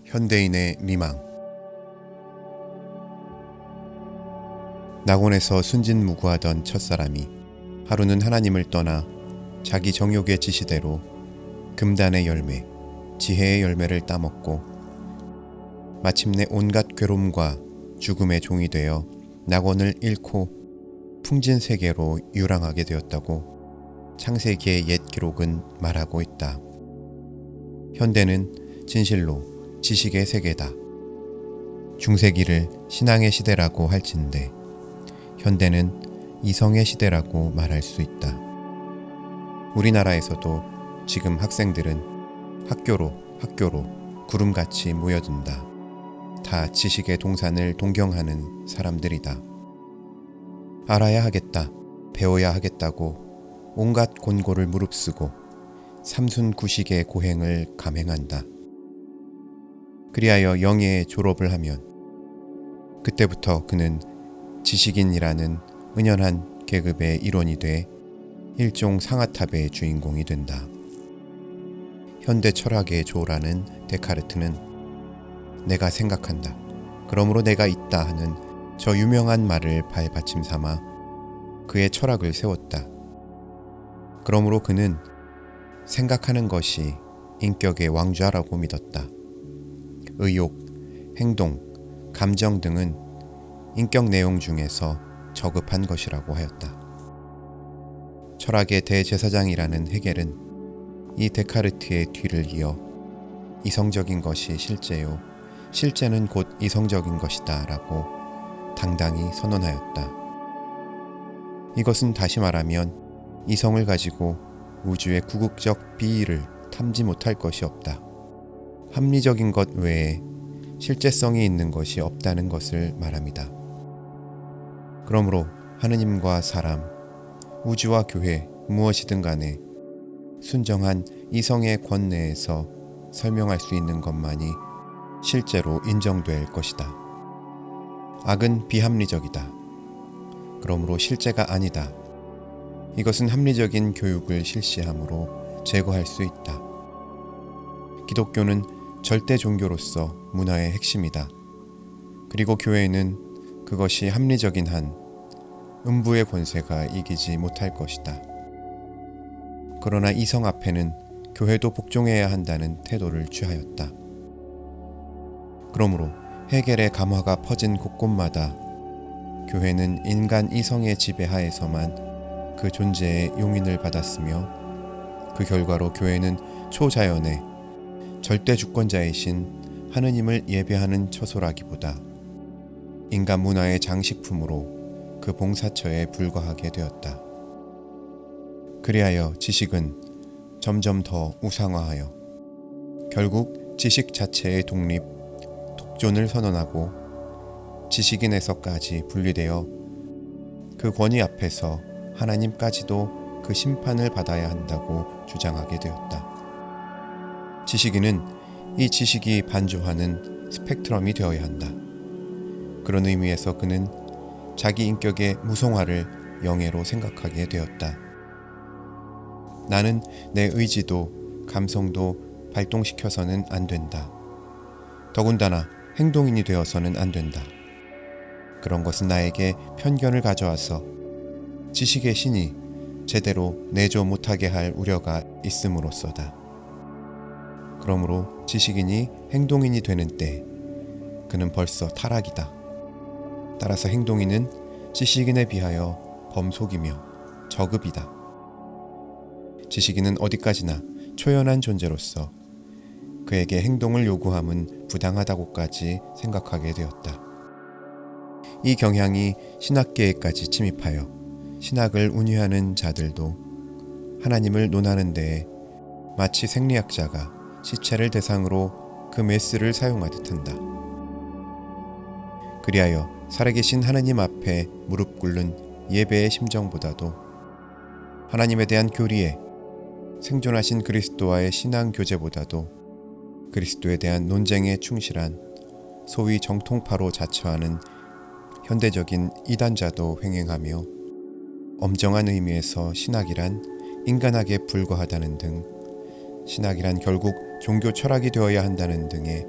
현대인의 미망. 낙원에서 순진무구하던 첫사람이 하루는 하나님을 떠나 자기 정욕의 지시대로 금단의 열매, 지혜의 열매를 따먹고 마침내 온갖 괴로움과 죽음의 종이 되어 낙원을 잃고 풍진 세계로 유랑하게 되었다고 창세기의 옛 기록은 말하고 있다. 현대는 진실로 지식의 세계다. 중세기를 신앙의 시대라고 할진대 현대는 이성의 시대라고 말할 수 있다. 우리나라에서도 지금 학생들은 학교로 구름같이 모여든다. 다 지식의 동산을 동경하는 사람들이다. 알아야 하겠다, 배워야 하겠다고 온갖 곤고를 무릅쓰고 삼순구식의 고행을 감행한다. 그리하여 영예의 졸업을 하면 그때부터 그는 지식인이라는 은연한 계급의 일원이 돼 일종 상아탑의 주인공이 된다. 현대 철학의 조라는 데카르트는 내가 생각한다, 그러므로 내가 있다 하는 저 유명한 말을 발받침 삼아 그의 철학을 세웠다. 그러므로 그는 생각하는 것이 인격의 왕좌라고 믿었다. 의욕, 행동, 감정 등은 인격 내용 중에서 저급한 것이라고 하였다. 철학의 대제사장이라는 헤겔은 이 데카르트의 뒤를 이어 이성적인 것이 실제요, 실제는 곧 이성적인 것이다 라고 당당히 선언하였다. 이것은 다시 말하면 이성을 가지고 우주의 궁극적 비의를 탐지 못할 것이 없다. 합리적인 것 외에 실제성이 있는 것이 없다는 것을 말합니다. 그러므로 하느님과 사람, 우주와 교회, 무엇이든 간에 순정한 이성의 권내에서 설명할 수 있는 것만이 실제로 인정될 것이다. 악은 비합리적이다. 그러므로 실제가 아니다. 이것은 합리적인 교육을 실시함으로 제거할 수 있다. 기독교는 절대 종교로서 문화의 핵심이다. 그리고 교회는 그것이 합리적인 한 음부의 권세가 이기지 못할 것이다. 그러나 이성 앞에는 교회도 복종해야 한다는 태도를 취하였다. 그러므로 헤겔의 감화가 퍼진 곳곳마다 교회는 인간 이성의 지배하에서만 그 존재의 용인을 받았으며 그 결과로 교회는 초자연의 절대 주권자이신 하느님을 예배하는 처소라기보다 인간 문화의 장식품으로 그 봉사처에 불과하게 되었다. 그리하여 지식은 점점 더 우상화하여 결국 지식 자체의 독립, 독존을 선언하고 지식인에서까지 분리되어 그 권위 앞에서 하나님까지도 그 심판을 받아야 한다고 주장하게 되었다. 지식인은 이 지식이 반조하는 스펙트럼이 되어야 한다. 그런 의미에서 그는 자기 인격의 무성화를 영예로 생각하게 되었다. 나는 내 의지도 감성도 발동시켜서는 안 된다. 더군다나 행동인이 되어서는 안 된다. 그런 것은 나에게 편견을 가져와서 지식의 신이 제대로 내조 못하게 할 우려가 있음으로써다. 그러므로 지식인이 행동인이 되는 때 그는 벌써 타락이다. 따라서 행동인은 지식인에 비하여 범속이며 저급이다. 지식인은 어디까지나 초연한 존재로서 그에게 행동을 요구함은 부당하다고까지 생각하게 되었다. 이 경향이 신학계에까지 침입하여 신학을 운유하는 자들도 하나님을 논하는 데에 마치 생리학자가 시체를 대상으로 그 메스를 사용하듯 한다. 그리하여 살아계신 하나님 앞에 무릎 꿇는 예배의 심정보다도 하나님에 대한 교리에 생존하신 그리스도와의 신앙 교제보다도 그리스도에 대한 논쟁에 충실한 소위 정통파로 자처하는 현대적인 이단자도 횡행하며 엄정한 의미에서 신학이란 인간학에 불과하다는 등 신학이란 결국 종교 철학이 되어야 한다는 등의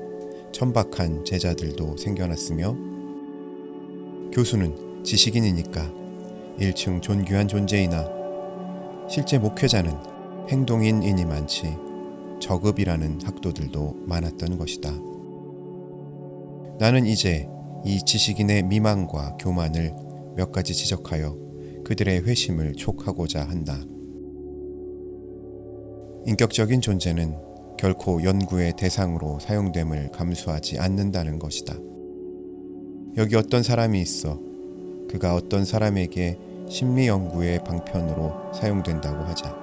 천박한 제자들도 생겨났으며, 교수는 지식인이니까 1층 존귀한 존재이나 실제 목회자는 행동인이니 많지 저급이라는 학도들도 많았던 것이다. 나는 이제 이 지식인의 미망과 교만을 몇 가지 지적하여 그들의 회심을 촉하고자 한다. 인격적인 존재는 결코 연구의 대상으로 사용됨을 감수하지 않는다는 것이다. 여기 어떤 사람이 있어 그가 어떤 사람에게 심리 연구의 방편으로 사용된다고 하자.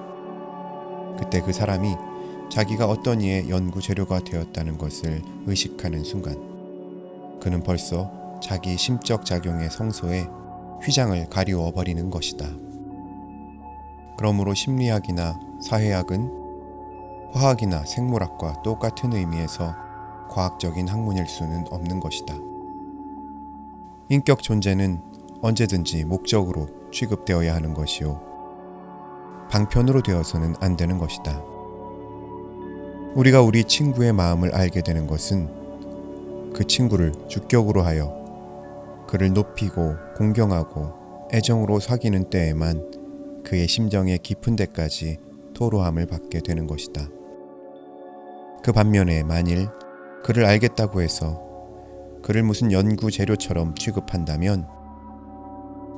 그때 그 사람이 자기가 어떤 이의 연구 재료가 되었다는 것을 의식하는 순간 그는 벌써 자기 심적 작용의 성소에 휘장을 가리워 버리는 것이다. 그러므로 심리학이나 사회학은 화학이나 생물학과 똑같은 의미에서 과학적인 학문일 수는 없는 것이다. 인격 존재는 언제든지 목적으로 취급되어야 하는 것이요, 방편으로 되어서는 안 되는 것이다. 우리가 우리 친구의 마음을 알게 되는 것은 그 친구를 주격으로 하여 그를 높이고 공경하고 애정으로 사귀는 때에만 그의 심정의 깊은 데까지 토로함을 받게 되는 것이다. 그 반면에 만일 그를 알겠다고 해서 그를 무슨 연구 재료처럼 취급한다면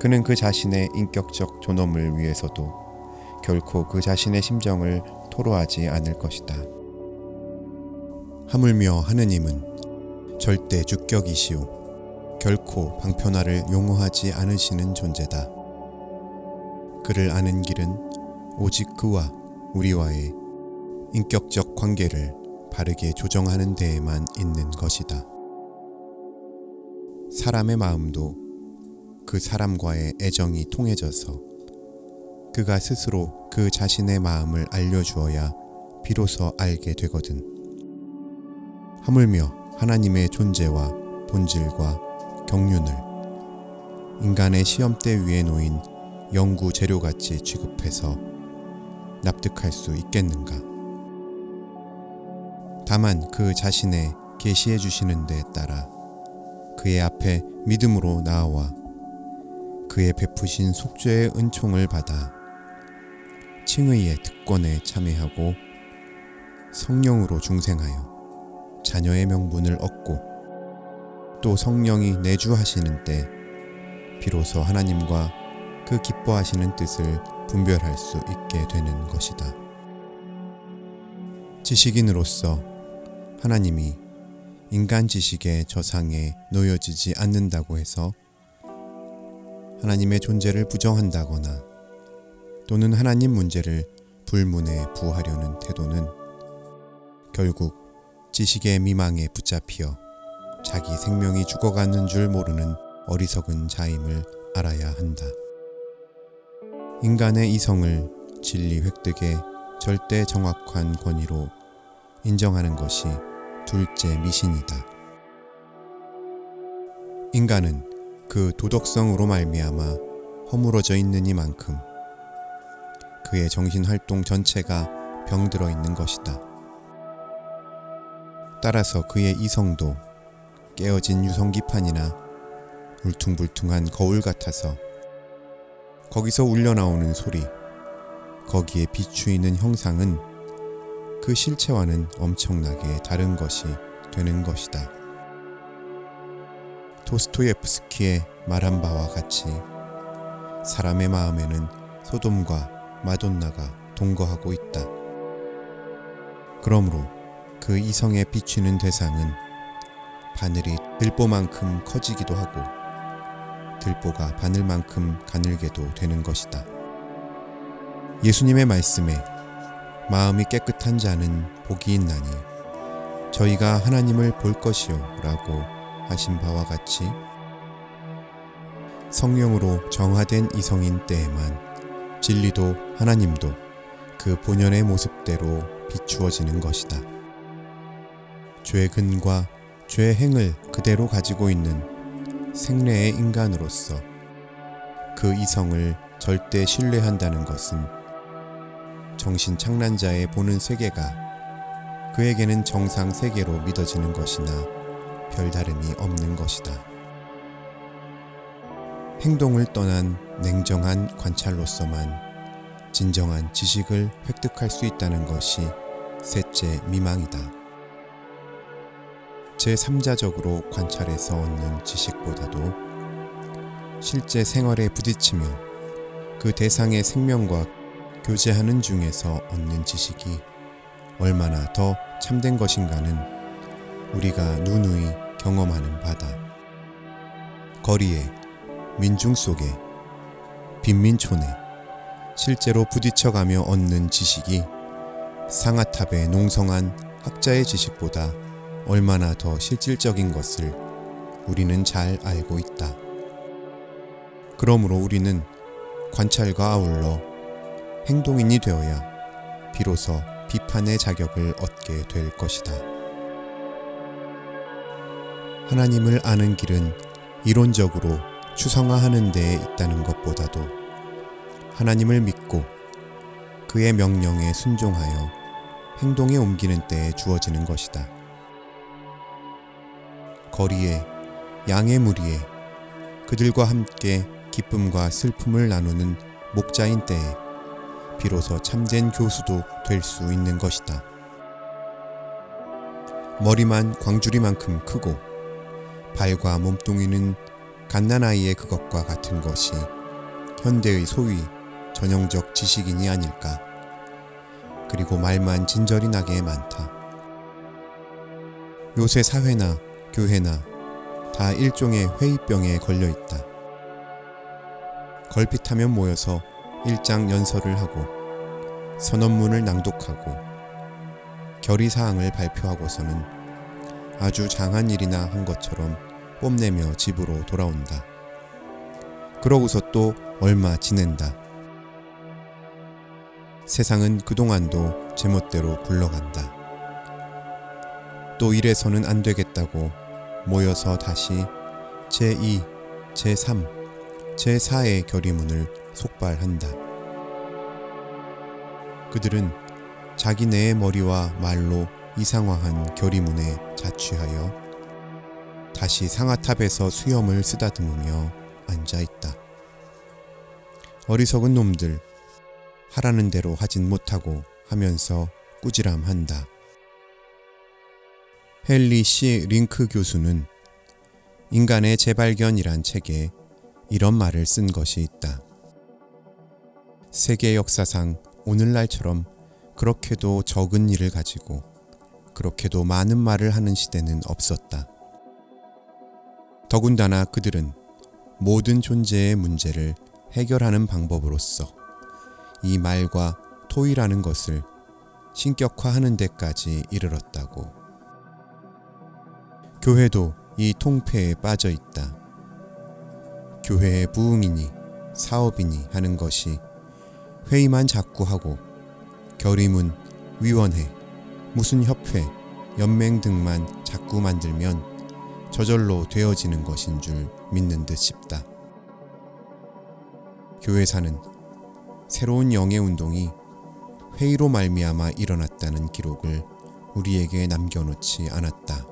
그는 그 자신의 인격적 존엄을 위해서도 결코 그 자신의 심정을 토로하지 않을 것이다. 하물며 하느님은 절대 주격이시오 결코 방편화를 용어하지 않으시는 존재다. 그를 아는 길은 오직 그와 우리와의 인격적 관계를 바르게 조정하는 데에만 있는 것이다. 사람의 마음도 그 사람과의 애정이 통해져서 그가 스스로 그 자신의 마음을 알려주어야 비로소 알게 되거든. 하물며 하나님의 존재와 본질과 경륜을 인간의 시험대 위에 놓인 연구 재료같이 취급해서 납득할 수 있겠는가? 다만 그 자신의 계시해 주시는 데에 따라 그의 앞에 믿음으로 나아와 그의 베푸신 속죄의 은총을 받아 칭의의 특권에 참여하고 성령으로 중생하여 자녀의 명분을 얻고 또 성령이 내주하시는 때 비로소 하나님과 그 기뻐하시는 뜻을 분별할 수 있게 되는 것이다. 지식인으로서 하나님이 인간 지식의 저상에 놓여지지 않는다고 해서 하나님의 존재를 부정한다거나 또는 하나님 문제를 불문에 부하려는 태도는 결국 지식의 미망에 붙잡혀 자기 생명이 죽어가는 줄 모르는 어리석은 자임을 알아야 한다. 인간의 이성을 진리 획득의 절대 정확한 권위로 인정하는 것이 둘째 미신이다. 인간은 그 도덕성으로 말미암아 허물어져 있는 이만큼 그의 정신활동 전체가 병들어 있는 것이다. 따라서 그의 이성도 깨어진 유성기판이나 울퉁불퉁한 거울 같아서 거기서 울려나오는 소리, 거기에 비추이는 형상은 그 실체와는 엄청나게 다른 것이 되는 것이다. 도스토예프스키의 말한 바와 같이 사람의 마음에는 소돔과 마돈나가 동거하고 있다. 그러므로 그 이성에 비추는 대상은 바늘이 들보만큼 커지기도 하고 들보가 바늘만큼 가늘게도 되는 것이다. 예수님의 말씀에 마음이 깨끗한 자는 복이 있나니 저희가 하나님을 볼 것이요 라고 하신 바와 같이 성령으로 정화된 이성인 때에만 진리도 하나님도 그 본연의 모습대로 비추어지는 것이다. 죄의 근과 죄의 행을 그대로 가지고 있는 생래의 인간으로서 그 이성을 절대 신뢰한다는 것은 정신착란자의 보는 세계가 그에게는 정상 세계로 믿어지는 것이나 별다름이 없는 것이다. 행동을 떠난 냉정한 관찰로서만 진정한 지식을 획득할 수 있다는 것이 셋째 미망이다. 제3자적으로 관찰해서 얻는 지식보다도 실제 생활에 부딪히며 그 대상의 생명과 교제하는 중에서 얻는 지식이 얼마나 더 참된 것인가는 우리가 누누이 경험하는 바다. 거리에, 민중 속에, 빈민촌에 실제로 부딪혀가며 얻는 지식이 상아탑의 농성한 학자의 지식보다 얼마나 더 실질적인 것을 우리는 잘 알고 있다. 그러므로 우리는 관찰과 아울러 행동인이 되어야 비로소 비판의 자격을 얻게 될 것이다. 하나님을 아는 길은 이론적으로 추상화하는 데에 있다는 것보다도 하나님을 믿고 그의 명령에 순종하여 행동에 옮기는 때에 주어지는 것이다. 거리에, 양의 무리에 그들과 함께 기쁨과 슬픔을 나누는 목자인 때에 비로소 참된 교수도 될 수 있는 것이다. 머리만 광주리만큼 크고 발과 몸뚱이는 갓난아이의 그것과 같은 것이 현대의 소위 전형적 지식인이 아닐까. 그리고 말만 진절이 나게 많다. 요새 사회나 교회나 다 일종의 회의병에 걸려있다. 걸핏하면 모여서 일장 연설을 하고 선언문을 낭독하고 결의사항을 발표하고서는 아주 장한 일이나 한 것처럼 뽐내며 집으로 돌아온다. 그러고서 또 얼마 지낸다. 세상은 그동안도 제멋대로 굴러간다. 또 이래서는 안 되겠다고 모여서 다시 제2, 제3, 제4의 결의문을 속발한다. 그들은 자기네의 머리와 말로 이상화한 결의문에 자취하여 다시 상아탑에서 수염을 쓰다듬으며 앉아있다. 어리석은 놈들, 하라는 대로 하진 못하고 하면서 꾸지람한다. 헨리 C. 링크 교수는 인간의 재발견이란 책에 이런 말을 쓴 것이 있다. 세계 역사상 오늘날처럼 그렇게도 적은 일을 가지고 그렇게도 많은 말을 하는 시대는 없었다. 더군다나 그들은 모든 존재의 문제를 해결하는 방법으로서 이 말과 토의라는 것을 신격화하는 데까지 이르렀다고. 교회도 이 통폐에 빠져 있다. 교회의 부흥이니 사업이니 하는 것이 회의만 자꾸 하고 결의문, 위원회, 무슨 협회, 연맹 등만 자꾸 만들면 저절로 되어지는 것인 줄 믿는 듯 싶다. 교회사는 새로운 영예운동이 회의로 말미암아 일어났다는 기록을 우리에게 남겨놓지 않았다.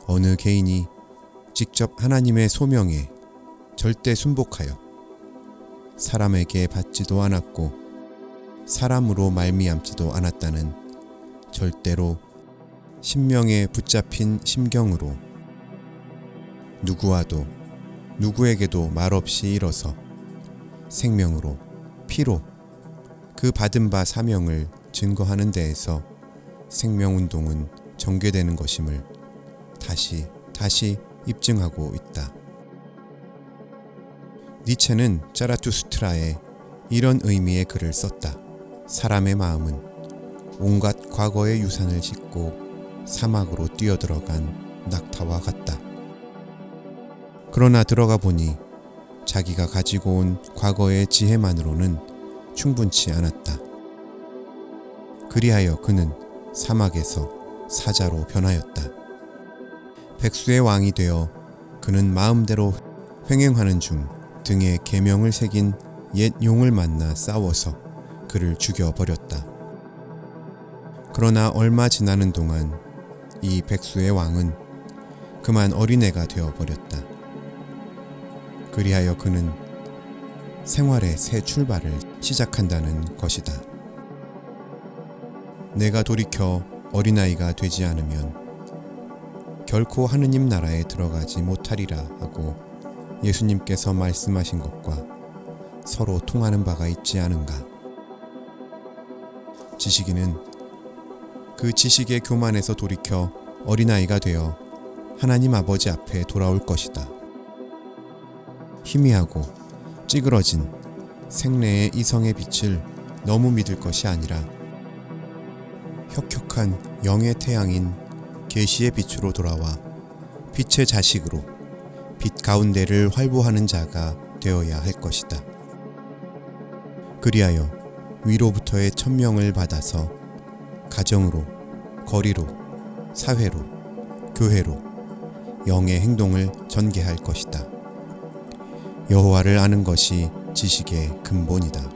어느 개인이 직접 하나님의 소명에 절대 순복하여 사람에게 받지도 않았고 사람으로 말미암지도 않았다는 절대로 신명에 붙잡힌 심경으로 누구와도 누구에게도 말없이 일어서 생명으로 피로 그 받은 바 사명을 증거하는 데에서 생명운동은 전개되는 것임을 다시 입증하고 있다. 니체는 자라투스트라에 이런 의미의 글을 썼다. 사람의 마음은 온갖 과거의 유산을 싣고 사막으로 뛰어들어간 낙타와 같다. 그러나 들어가 보니 자기가 가지고 온 과거의 지혜만으로는 충분치 않았다. 그리하여 그는 사막에서 사자로 변하였다. 백수의 왕이 되어 그는 마음대로 횡행하는 중 등에 계명을 새긴 옛 용을 만나 싸워서 그를 죽여버렸다. 그러나 얼마 지나는 동안 이 백수의 왕은 그만 어린애가 되어버렸다. 그리하여 그는 생활의 새 출발을 시작한다는 것이다. 내가 돌이켜 어린아이가 되지 않으면 결코 하느님 나라에 들어가지 못하리라 하고 예수님께서 말씀하신 것과 서로 통하는 바가 있지 않은가. 지식인은 그 지식의 교만에서 돌이켜 어린아이가 되어 하나님 아버지 앞에 돌아올 것이다. 희미하고 찌그러진 생내의 이성의 빛을 너무 믿을 것이 아니라 혁혁한 영의 태양인 계시의 빛으로 돌아와 빛의 자식으로 빛 가운데를 활보하는 자가 되어야 할 것이다. 그리하여 위로부터의 천명을 받아서 가정으로, 거리로, 사회로, 교회로 영의 행동을 전개할 것이다. 여호와를 아는 것이 지식의 근본이다.